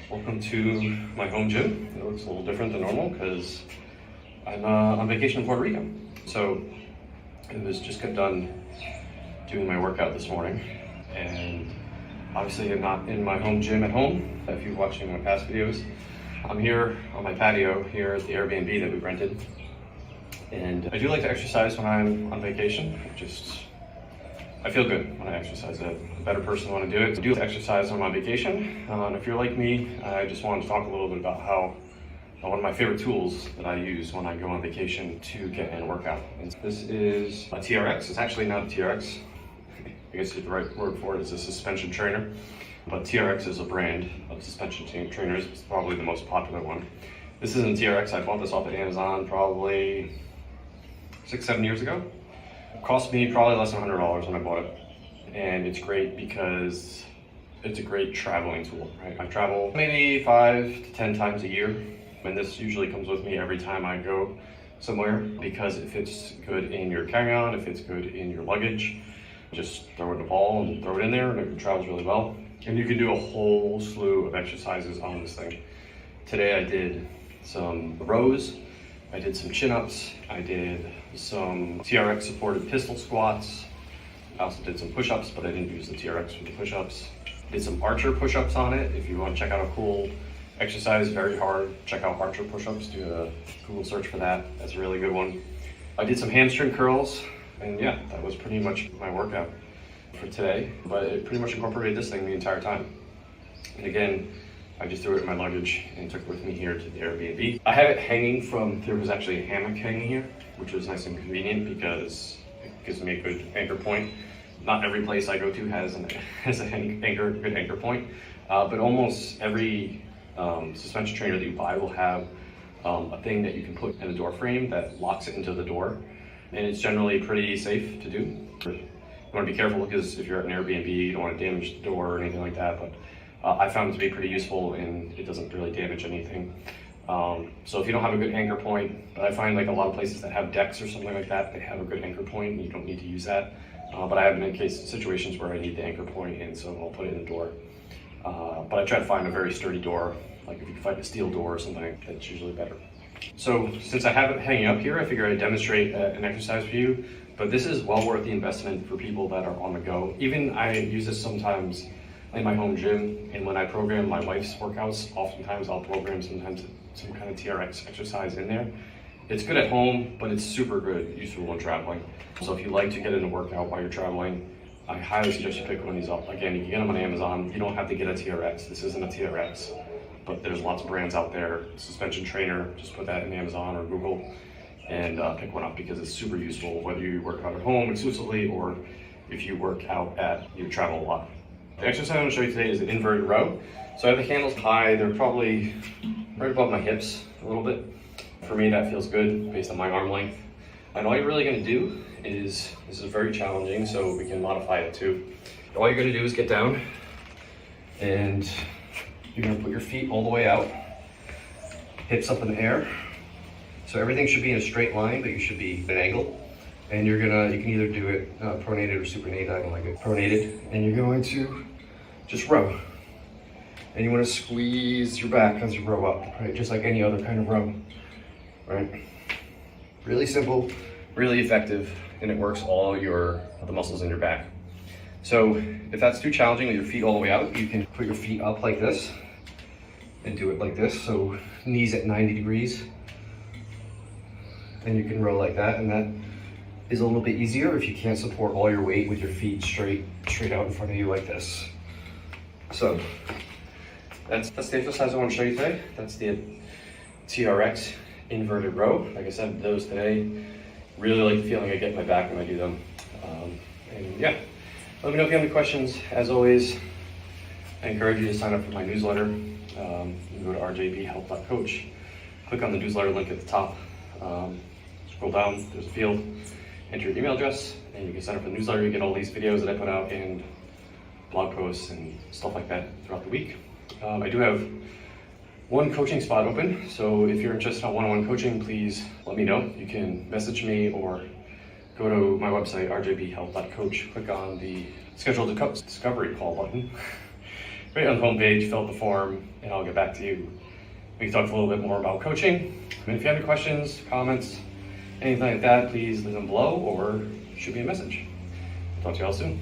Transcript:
Welcome to my home gym. It looks a little different than normal because I'm on vacation in Puerto Rico. So I just got done doing my workout this morning, and obviously I'm not in my home gym at home. If you're watching my past videos, I'm here on my patio here at the Airbnb that we rented. And I do like to exercise when I'm on vacation. I feel good when I exercise. I'm a better person when I do it. I do exercise on my vacation. And if you're like me, I just wanted to talk a little bit about how one of my favorite tools that I use when I go on vacation to get in a workout. And this is a TRX. It's actually not a TRX. I guess the right word for it is a suspension trainer. But TRX is a brand of suspension trainers. It's probably the most popular one. This isn't TRX. I bought this off of Amazon probably 6-7 years ago. It cost me probably less than $100 when I bought it. And it's great because it's a great traveling tool, right? I travel maybe 5 to 10 times a year. And this usually comes with me every time I go somewhere because it fits good in your carry-on, it fits good in your luggage. Just throw it in a ball and throw it in there and it travels really well. And you can do a whole slew of exercises on this thing. Today I did some rows, I did some chin-ups, I did some TRX supported pistol squats. I also did some push-ups, but I didn't use the TRX for the push-ups. Did some archer push-ups on it. If you want to check out a cool exercise, very hard, check out archer push-ups. Do a Google search for that. That's a really good one. I did some hamstring curls, and yeah, that was pretty much my workout for today. But it pretty much incorporated this thing the entire time. And again, I just threw it in my luggage and took it with me here to the Airbnb. I have it hanging there was actually a hammock hanging here, which was nice and convenient because it gives me a good anchor point. Not every place I go to has a good anchor point, but almost every suspension trainer that you buy will have a thing that you can put in the door frame that locks it into the door, and it's generally pretty safe to do. You want to be careful because if you're at an Airbnb, you don't want to damage the door or anything like that, but I found it to be pretty useful and it doesn't really damage anything. So if you don't have a good anchor point, but I find like a lot of places that have decks or something like that, they have a good anchor point and you don't need to use that. But I have been in situations where I need the anchor point, and so I'll put it in the door. But I try to find a very sturdy door, like if you can find a steel door or something, that's usually better. So since I have it hanging up here, I figure I'd demonstrate an exercise for you, but this is well worth the investment for people that are on the go. Even I use this sometimes in my home gym, and when I program my wife's workouts, oftentimes I'll program some kind of TRX exercise in there. It's good at home, but it's super good, useful when traveling. So if you like to get in a workout while you're traveling, I highly suggest you pick one of these up. Again, you can get them on Amazon. You don't have to get a TRX. This isn't a TRX, but there's lots of brands out there. Suspension trainer, just put that in Amazon or Google and pick one up because it's super useful, whether you work out at home exclusively or if you work out you travel a lot. The exercise I'm going to show you today is an inverted row. So I have the handles high. They're probably right above my hips a little bit. For me, that feels good based on my arm length. And all you're really going to do is, this is very challenging, so we can modify it too. All you're going to do is get down and you're going to put your feet all the way out, hips up in the air. So everything should be in a straight line, but you should be at an angle. And you can either do it pronated or supinated. I don't like it pronated. And you're going to just row. And you want to squeeze your back as you row up, right? Just like any other kind of row, right? Really simple, really effective, and it works all the muscles in your back. So if that's too challenging with your feet all the way out, you can put your feet up like this and do it like this. So knees at 90 degrees. And you can row like that, and that is a little bit easier if you can't support all your weight with your feet straight out in front of you like this. So that's the exercise I want to show you today. That's the TRX inverted row. Like I said, those today, really like the feeling I get in my back when I do them. And yeah, let me know if you have any questions. As always, I encourage you to sign up for my newsletter. You can go to rjbhealth.coach, click on the newsletter link at the top, scroll down, there's a field, enter your email address, and you can sign up for the newsletter. You get all these videos that I put out and blog posts and stuff like that throughout the week. I do have one coaching spot open, so if you're interested in one-on-one coaching, please let me know. You can message me or go to my website, rjbhealth.coach, click on the schedule discovery call button, right on the homepage, fill out the form, and I'll get back to you. We can talk a little bit more about coaching. And if you have any questions, comments, anything like that, please leave them below or shoot me a message. Talk to you all soon.